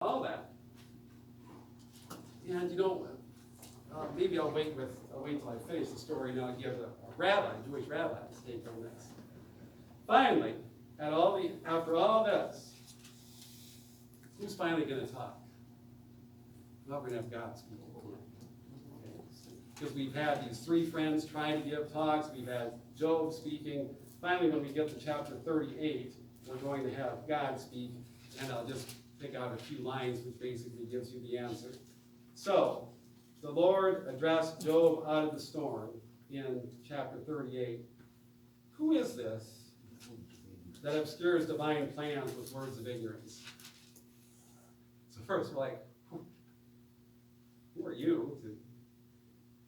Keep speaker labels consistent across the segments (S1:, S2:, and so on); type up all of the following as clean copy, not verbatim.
S1: all that. And maybe I'll wait till I finish the story and I'll give a Jewish rabbi's take on this. Finally, after all this, who's finally going to talk? Well, we're going to have God speak. Because we've had these three friends trying to give talks, we've had Job speaking. Finally, when we get to chapter 38, we're going to have God speak, and I'll just pick out a few lines which basically gives you the answer. So, the Lord addressed Job out of the storm in chapter 38. Who is this that obscures divine plans with words of ignorance? So first, we're like, who are you,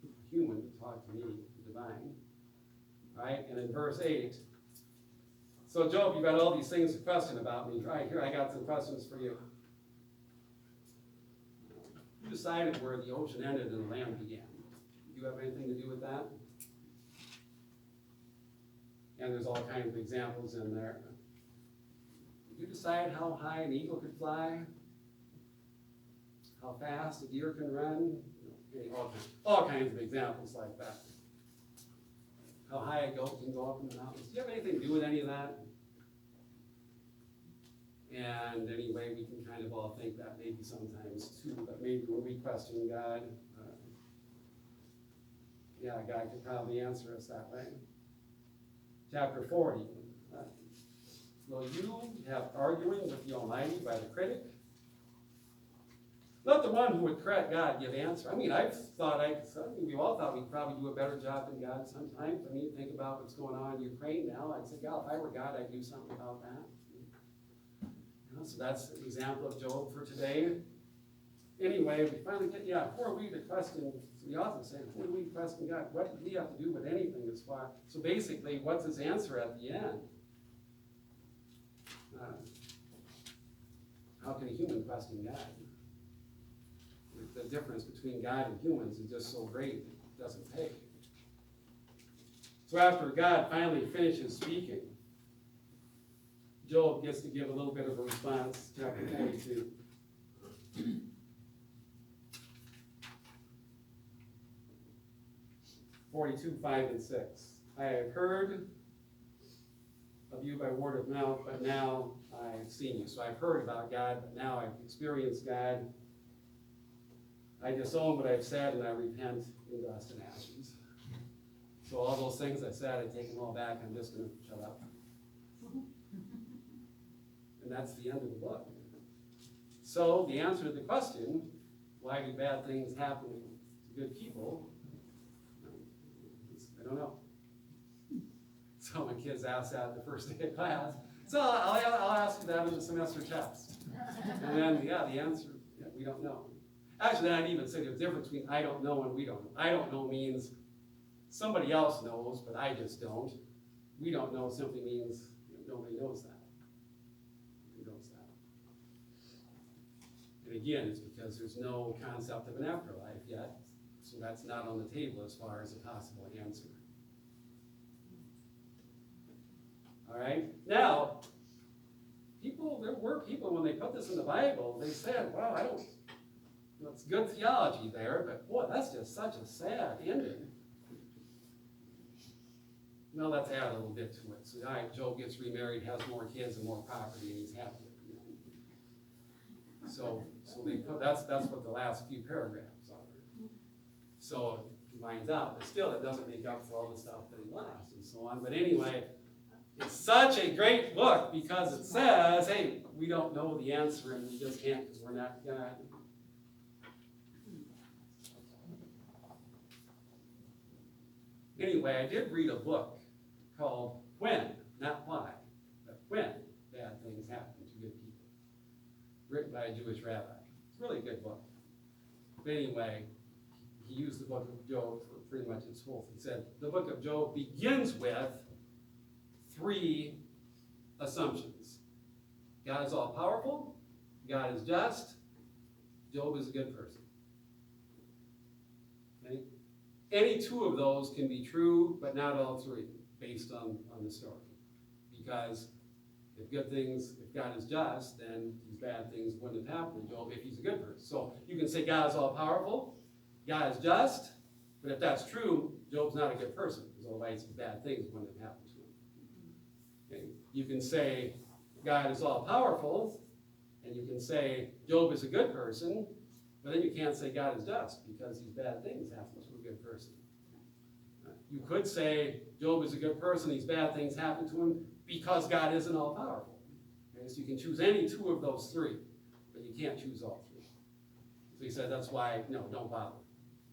S1: a human, to talk to me, the divine? Right? And in verse 8, so Job, you've got all these things to question about me. Right, here I got some questions for you. Who decided where the ocean ended and the land began? Do you have anything to do with that? And there's all kinds of examples in there. Did you decide how high an eagle could fly? How fast a deer can run? All kinds of examples like that. How high a goat can go up in the mountains. Do you have anything to do with any of that? And anyway, we can kind of all think that maybe sometimes too, but maybe when we question God, God could probably answer us that way. Chapter 40. Will you have arguing with the Almighty by the critic? Let the one who would correct God give answer. I mean, we all thought we'd probably do a better job than God sometimes. I mean, think about what's going on in Ukraine now. I'd say, God, if I were God, I'd do something about that. So that's an example of Job for today. Anyway, we finally get, who are we to question? So the author saying, who do we question God? What do we have to do with anything as far? So basically, what's his answer at the end? How can a human question God? The difference between God and humans is just so great, it doesn't pay. So after God finally finishes speaking, Job gets to give a little bit of a response, chapter 42. (42, 5 and 6). I have heard of you by word of mouth, but now I've seen you. So I've heard about God, but now I've experienced God. I disown what I've said, and I repent in dust and ashes. So all those things I said, I take them all back. I'm just going to shut up. And that's the end of the book. So the answer to the question, why do bad things happen to good people? I don't know. So my kids asked that the first day of class. So I'll ask you that in the semester test. And then, the answer, we don't know. Actually, I'd even say there's a difference between I don't know and we don't know. I don't know means somebody else knows, but I just don't. We don't know simply means nobody knows that. Nobody knows that. And again, it's because there's no concept of an afterlife yet, so that's not on the table as far as a possible answer. All right? Now, there were people when they put this in the Bible, they said, wow, it's good theology there, but boy, that's just such a sad ending. Well, let's add a little bit to it. So, all right, Job gets remarried, has more kids and more property, and he's happy. So that's what the last few paragraphs are. So he finds out, but still it doesn't make up for all the stuff that he lost and so on. But anyway, it's such a great book because it says, hey, we don't know the answer and we just can't because we're not God. Anyway, I did read a book called When, not Why, but When Bad Things Happen to Good People, written by a Jewish rabbi. It's a really good book. But anyway, he used the book of Job for pretty much its whole thing. He said the book of Job begins with 3 assumptions. God is all-powerful, God is just, Job is a good person. Okay? Any 2 of those can be true, but not all 3, based on the story. Because if God is just, then these bad things wouldn't have happened to Job if he's a good person. So you can say God is all powerful, God is just, but if that's true, Job's not a good person, because otherwise these bad things wouldn't have happened to him. Okay? You can say God is all powerful, and you can say Job is a good person, but then you can't say God is just, because these bad things happen to a good person. You could say Job is a good person, these bad things happen to him because God isn't all powerful. Okay? So you can choose any two of those three, but you can't choose all three. So he said, that's why, no, don't bother.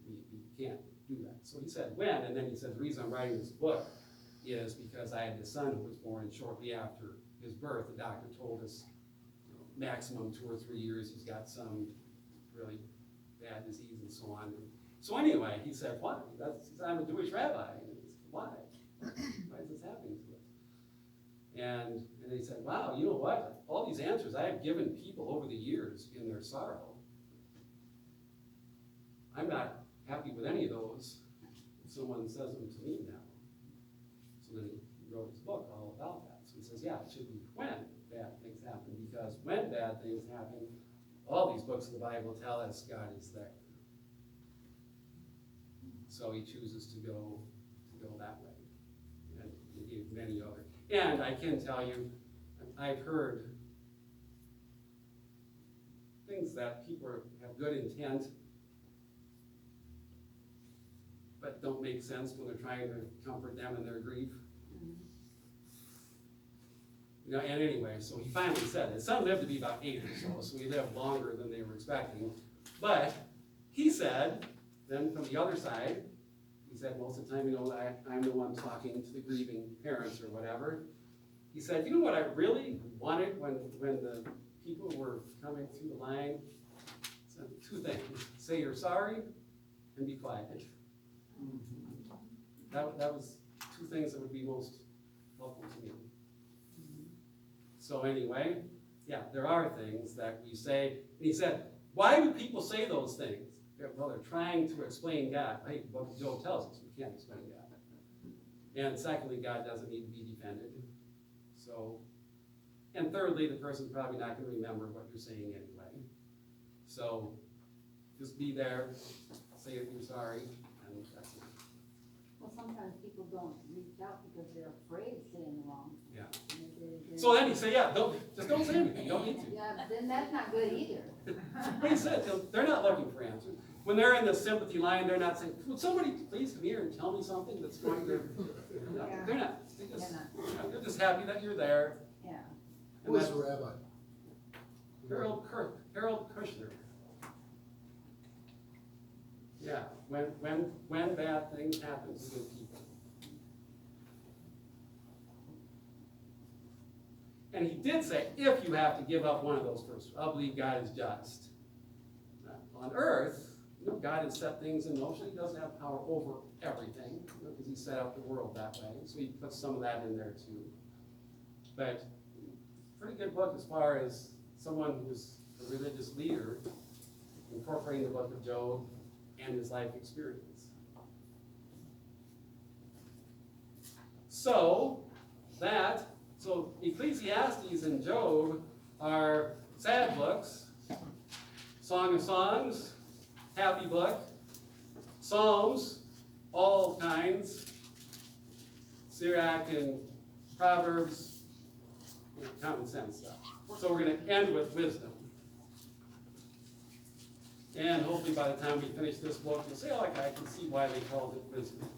S1: You can't do that. So he said, when? And then he said, the reason I'm writing this book is because I had this son who was born shortly after his birth. The doctor told us, maximum 2 or 3 years, he's got some really bad disease and so on. So anyway, he said, why? I'm a Jewish rabbi. And he said, why? Why is this happening to us? And he said, wow, you know what? All these answers I have given people over the years in their sorrow. I'm not happy with any of those. Someone says them to me now. So then he wrote his book all about that. So he says, yeah, it should be when bad things happen, because when bad things happen, all these books of the Bible tell us God is there. So he chooses to go that way. And he gave many other. And I can tell you, I've heard things that people have good intent, but don't make sense when they're trying to comfort them in their grief. And anyway, so he finally said, his son lived to be about 8 or so he lived longer than they were expecting. But he said, then from the other side, he said, most of the time, I'm the one talking to the grieving parents or whatever. He said, you know what I really wanted when the people were coming through the line? So 2 things. Say you're sorry and be quiet. That was 2 things that would be most helpful to me. So anyway, yeah, there are things that we say. And he said, why do people say those things? Well, they're trying to explain God. Hey, what Job tells us, we can't explain God. And secondly, God doesn't need to be defended. So, and thirdly, the person's probably not going to remember what you're saying anyway. So, just be there, say that you're sorry, and that's it.
S2: Well, sometimes people don't reach out because they're afraid of saying wrong.
S1: Yeah.
S2: They're
S1: So then he said, yeah, don't say anything. You don't need to.
S2: Yeah, then that's not good either.
S1: But he said, they're not looking for answers. When they're in the sympathy line, they're not saying, would somebody please come here and tell me something that's going to... No,
S2: Yeah.
S1: they're not. They're just happy that you're there.
S2: Yeah.
S3: Who is the rabbi?
S1: Harold Kushner. Yeah, when bad things happen to good people. And he did say, if you have to give up one of those first, I'll believe God is just. On earth, God has set things in motion. He doesn't have power over everything, because he set up the world that way. So he puts some of that in there too. But pretty good book as far as someone who's a religious leader incorporating the book of Job and his life experience. So Ecclesiastes and Job are sad books. Song of Songs, happy book. Psalms, all kinds. Sirach and Proverbs, common sense stuff. So we're going to end with wisdom. And hopefully by the time we finish this book, you'll say, oh, I can see why they called it wisdom.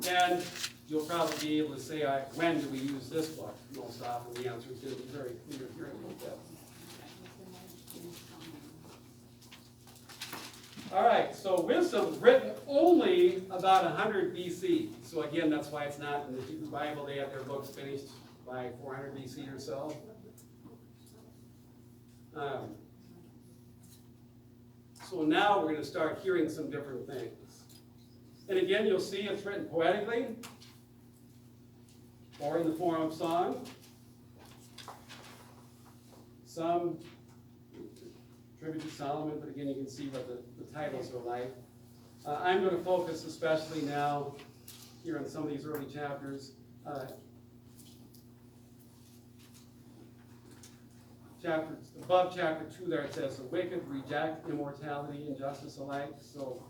S1: And you'll probably be able to say, when do we use this book? Most often the answer is going to be very clear here in a little bit. All right, so wisdom written only about 100 BC. So again, that's why it's not in the Hebrew Bible. They had their books finished by 400 BC or so. So now we're going to start hearing some different things. And again, you'll see it's written poetically or in the form of song. Some attributed to Solomon, but again, you can see what the titles are like. I'm going to focus especially now here on some of these early chapters. above chapter 2 there, it says, the wicked reject immortality and justice alike. So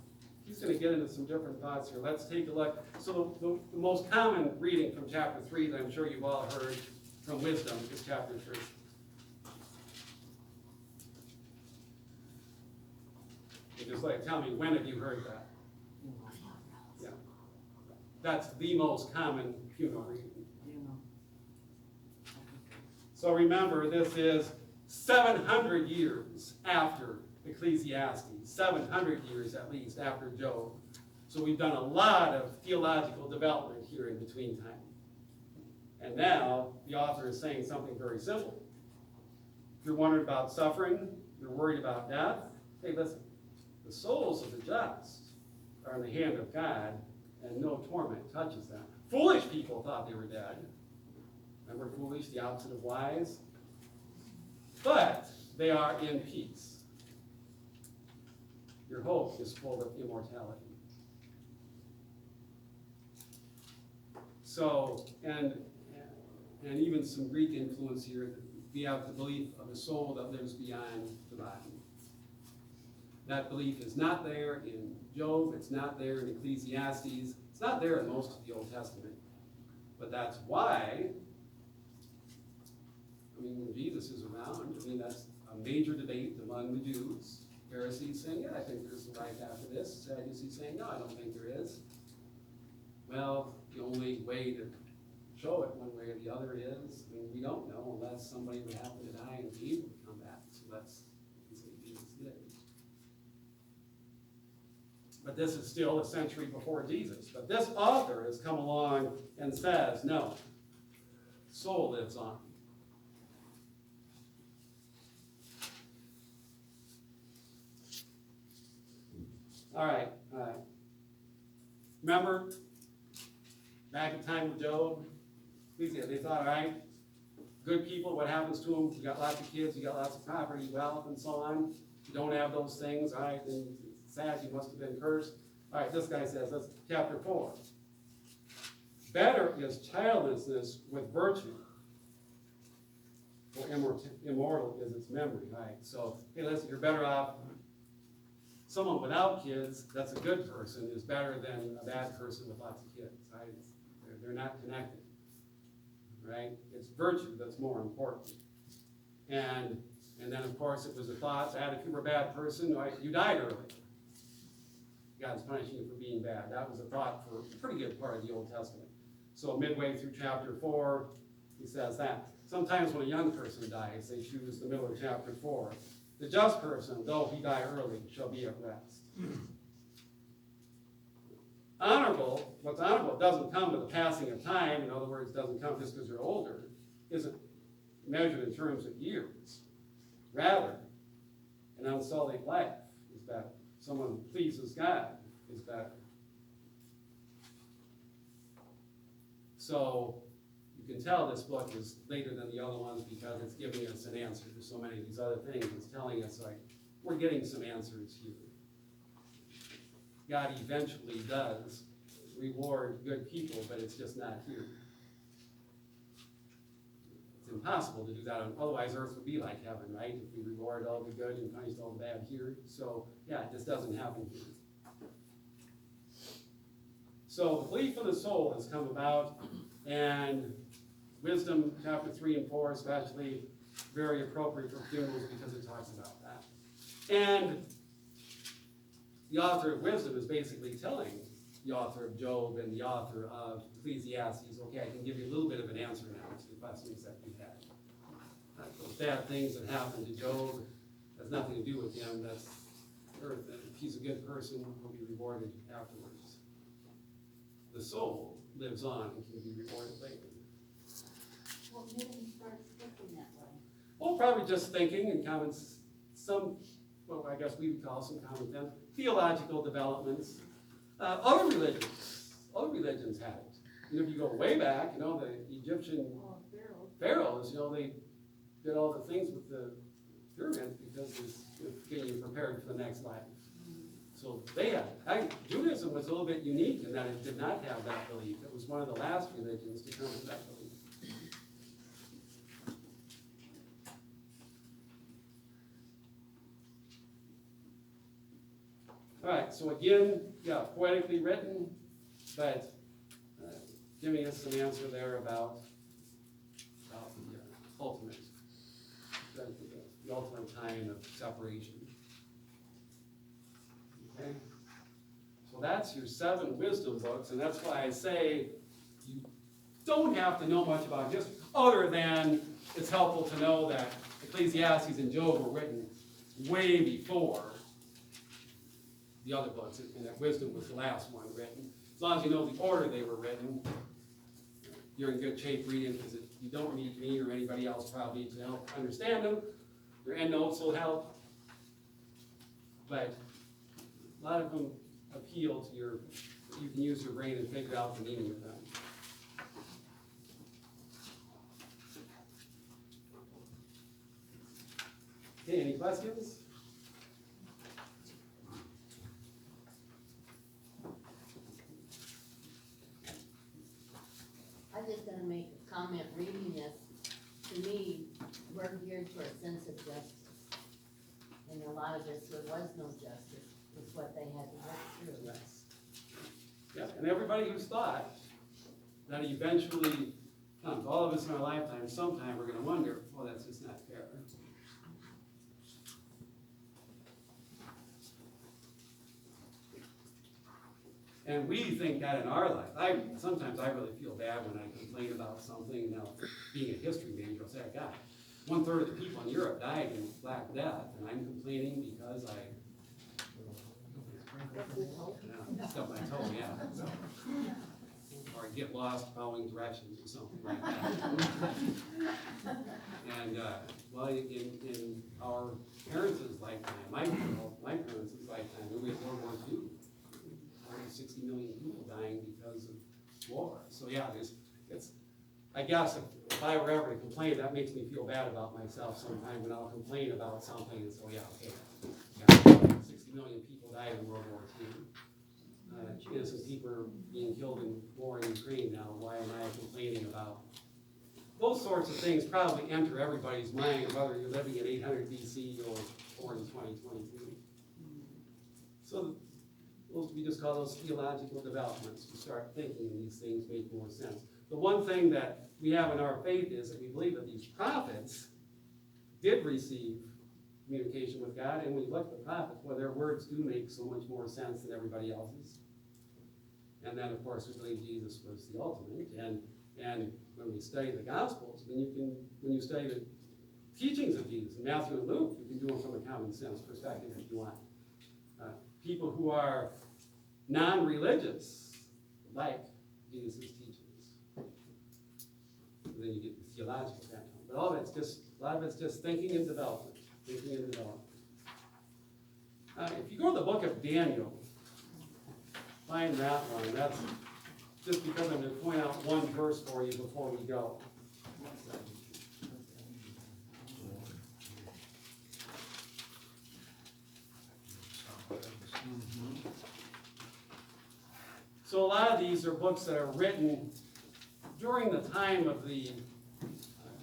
S1: he's going to get into some different thoughts here. Let's take a look. So the most common reading from chapter 3 that I'm sure you've all heard from Wisdom is chapter 3. You just tell me, when have you heard that? Yeah. That's the most common funeral reading. So remember, this is 700 years after Ecclesiastes, 700 years at least after Job. So we've done a lot of theological development here in between time. And now the author is saying something very simple. If you're wondering about suffering, you're worried about death, hey, listen, the souls of the just are in the hand of God, and no torment touches them. Foolish people thought they were dead. Remember, foolish, the opposite of wise? But they are in peace. Your hope is full of immortality. So, and even some Greek influence here, we have the belief of a soul that lives beyond the body. That belief is not there in Job, it's not there in Ecclesiastes, it's not there in most of the Old Testament. But that's why, when Jesus is around, that's a major debate among the Jews. Pharisees saying, yeah, I think there's a life after this. Sadducees saying, no, I don't think there is. Well, the only way to show it one way or the other is, we don't know unless somebody would happen to die and Jesus would come back. So that's what Jesus did. But this is still a century before Jesus. But this author has come along and says, no, soul lives on. All right. Remember, back in time with Job, they thought, all right, good people, what happens to them? You got lots of kids, you got lots of property, wealth, and so on. You don't have those things, all right, then it's sad, you must have been cursed. All right, this guy says, that's chapter 4. Better is childlessness with virtue, for immortal is its memory. All right, so, hey, listen, you're better off. Someone without kids, that's a good person, is better than a bad person with lots of kids. Right? They're not connected. Right? It's virtue that's more important. And then, of course, it was a thought that if you were a bad person, right, you died early. God's punishing you for being bad. That was a thought for a pretty good part of the Old Testament. So midway through chapter 4, he says that. Sometimes when a young person dies, they choose the middle of chapter 4. The just person, though he die early, shall be at rest. Honorable, what's honorable doesn't come with the passing of time. In other words, doesn't come just because you're older. Isn't measured in terms of years. Rather, an unsullied life is better. Someone who pleases God is better. So you can tell this book is later than the other ones because it's giving us an answer to so many of these other things. It's telling us, like, we're getting some answers here. God eventually does reward good people, but it's just not here. It's impossible to do that. Otherwise, earth would be like heaven, right? If we reward all the good and punish all the bad here. So, yeah, this doesn't happen here. So the belief of the soul has come about, and Wisdom, chapter 3 and 4 especially, very appropriate for funerals because it talks about that. And the author of Wisdom is basically telling the author of Job and the author of Ecclesiastes, okay, I can give you a little bit of an answer now to the questions that you had. Those bad things that happened to Job has nothing to do with him. That's earth. If he's a good person, he'll be rewarded afterwards. The soul lives on and can be rewarded later.
S2: What made him start thinking that way?
S1: Well, probably just thinking and I guess we would call some common sense, theological developments. Other religions had it. If you go way back, the Egyptian pharaohs, they did all the things with the pyramids because it's getting you prepared for the next life. So they had it. Judaism was a little bit unique in that it did not have that belief. It was one of the last religions to come with that belief. All right, so again, yeah, poetically written, but giving us some answer there about the ultimate, the ultimate time of separation. Okay, so that's your 7 wisdom books, and that's why I say you don't have to know much about history, other than it's helpful to know that Ecclesiastes and Job were written way before the other books, and that wisdom was the last one written. As long as you know the order they were written, you're in good shape reading, because if you don't need me or anybody else probably to help understand them, your endnotes will help. But a lot of them appeal to you can use your brain and figure out the meaning of them. Okay, any questions?
S3: I'm just gonna make a comment reading this. To me, we're geared for a sense of justice. And a lot of this, there was no justice, is what they had to work through.
S1: Yes. Yeah, and everybody who's thought that eventually comes, all of us in our lifetime, sometime we're gonna wonder, well, that's just not fair. And we think that in our life. Sometimes I really feel bad when I complain about something. Now, being a history major, I'll say, God, 1/3 of the people in Europe died in Black Death, and I'm complaining because stuff I told, yeah. So, or I get lost following directions or something like that. And, well, in our parents' lifetime, my parents' lifetime, we had World War II. 60 million people dying because of war. So yeah, I guess if I were ever to complain, that makes me feel bad about myself sometime when I'll complain about something, and so yeah, okay. Yeah, 60 million people died in World War II. Innocent people are being killed in war in Ukraine now. Why am I complaining about? Those sorts of things probably enter everybody's mind, whether you're living in 800 BC or in 2022. So we just call those theological developments. You start thinking and these things make more sense. The one thing that we have in our faith is that we believe that these prophets did receive communication with God, and when you look at the prophets, well, their words do make so much more sense than everybody else's. And then, of course, we believe Jesus was the ultimate. And when we study the Gospels, when you study the teachings of Jesus in Matthew and Luke, you can do them from a common sense perspective if you want. People who are non-religious like Jesus' teachings. And then you get the theological background. But a lot of it's just thinking and development. Thinking and development. If you go to the book of Daniel, find that one. That's just because I'm going to point out one verse for you before we go. So a lot of these are books that are written during the time of the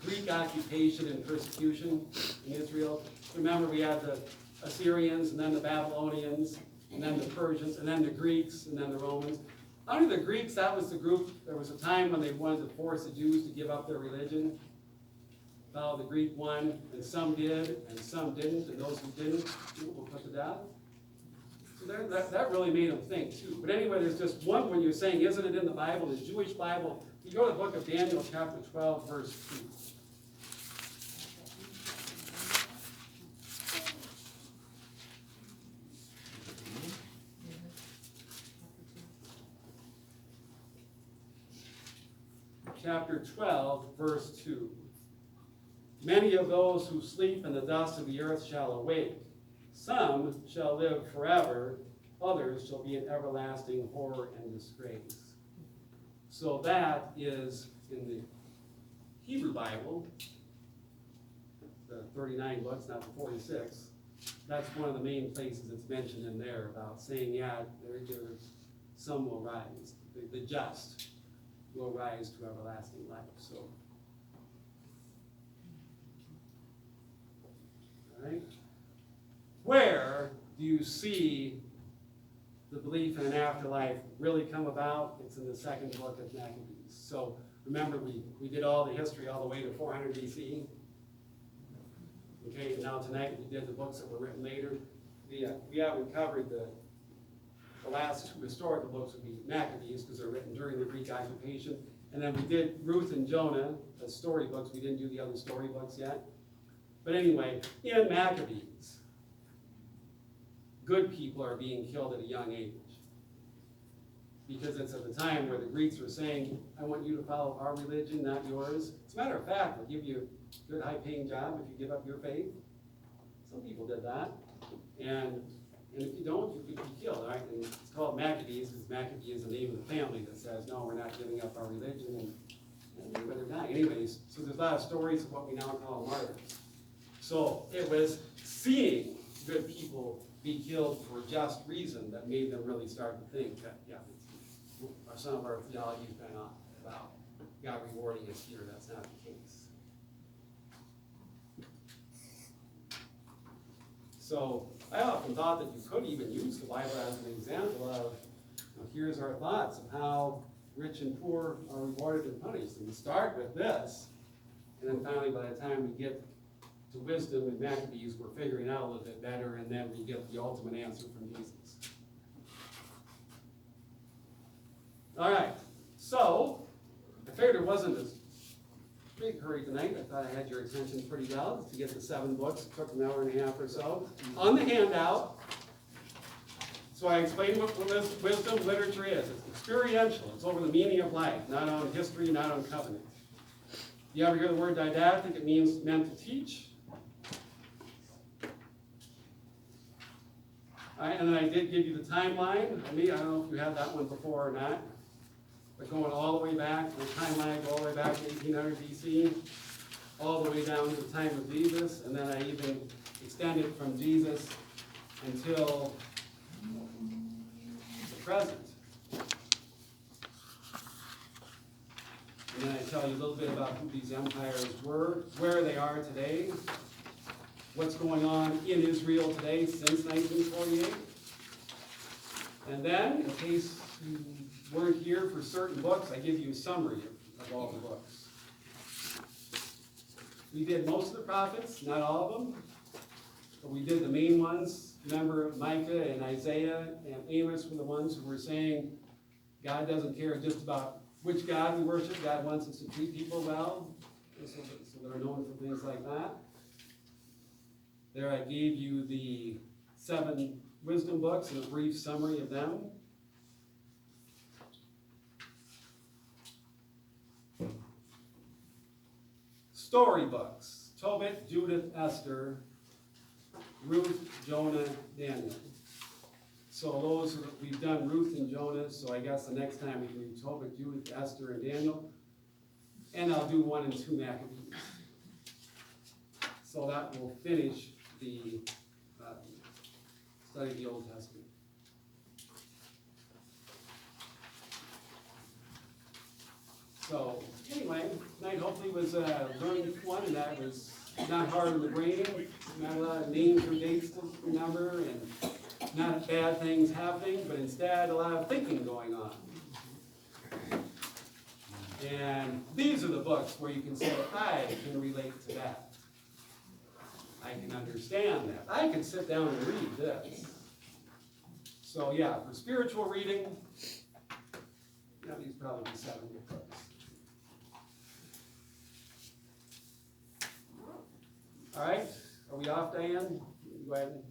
S1: Greek occupation and persecution in Israel. Remember, we had the Assyrians, and then the Babylonians, and then the Persians, and then the Greeks, and then the Romans. Under the Greeks, that was the group, there was a time when they wanted to force the Jews to give up their religion. Well, the Greek won, and some did, and some didn't, and those who didn't were put to death. So that really made them think, too. But anyway, there's just one when you're saying, isn't it in the Bible, the Jewish Bible? You go to the book of Daniel, chapter 12, verse 2. Chapter 12, verse 2. Many of those who sleep in the dust of the earth shall awake. Some shall live forever, others shall be in everlasting horror and disgrace. So that is in the Hebrew Bible, the 39 books, not the 46. That's one of the main places it's mentioned in there about saying, yeah, some will rise. The just will rise to everlasting life. So, all right. Where do you see the belief in an afterlife really come about? It's in the second book of Maccabees. So remember, we did all the history all the way to 400 BC. Okay, and now tonight we did the books that were written later. We haven't covered the last two historical books would be Maccabees, because they're written during the Greek occupation. And then we did Ruth and Jonah as storybooks. We didn't do the other storybooks yet. But anyway, in Maccabees, good people are being killed at a young age. Because it's at the time where the Greeks were saying, I want you to follow our religion, not yours. As a matter of fact, they'll give you a good high-paying job if you give up your faith. Some people did that. And if you don't, you could be killed, right? And it's called Maccabees, because Maccabee is the name of the family that says, no, we're not giving up our religion, and you better die. Anyways, so there's a lot of stories of what we now call martyrs. So it was seeing good people be killed for just reason that made them really start to think that, yeah, some of our theology has been off about God rewarding us here. That's not the case. So I often thought that you could even use the Bible as an example of, here's our thoughts of how rich and poor are rewarded and punished. And we start with this, and then finally by the time we get to wisdom and Maccabees, we're figuring out a little bit better, and then we get the ultimate answer from Jesus. All right, so I figured it wasn't a big hurry tonight. I thought I had your attention pretty well to get the 7 books. It took an hour and a half or so. On the handout, so I explained what wisdom literature is. It's experiential. It's over the meaning of life, not on history, not on covenant. You ever hear the word didactic? It means meant to teach. All right, and then I did give you the timeline. I don't know if you had that one before or not. But going all the way back, the timeline, all the way back to 1800 BC, all the way down to the time of Jesus, and then I even extended from Jesus until the present. And then I tell you a little bit about who these empires were, where they are today, what's going on in Israel today since 1948. And then, in case you weren't here for certain books, I give you a summary of all the books. We did most of the prophets, not all of them, but we did the main ones. Remember, Micah and Isaiah and Amos were the ones who were saying God doesn't care just about which God we worship. God wants us to treat people well, so they're known for things like that. There I gave you the 7 wisdom books and a brief summary of them. Storybooks: Tobit, Judith, Esther, Ruth, Jonah, Daniel. So those, we've done Ruth and Jonah, so I guess the next time we can do Tobit, Judith, Esther, and Daniel. And I'll do 1 and 2 Maccabees. So that will finish the study of the Old Testament. So anyway, tonight hopefully was a learning one, and that was not hard on the brain, not a lot of names or dates to remember, and not bad things happening, but instead a lot of thinking going on. And these are the books where you can say, I can relate to that. I can understand that. I can sit down and read this. So yeah, for spiritual reading, these probably be 7 good books. All right, are we off, Diane? Go ahead and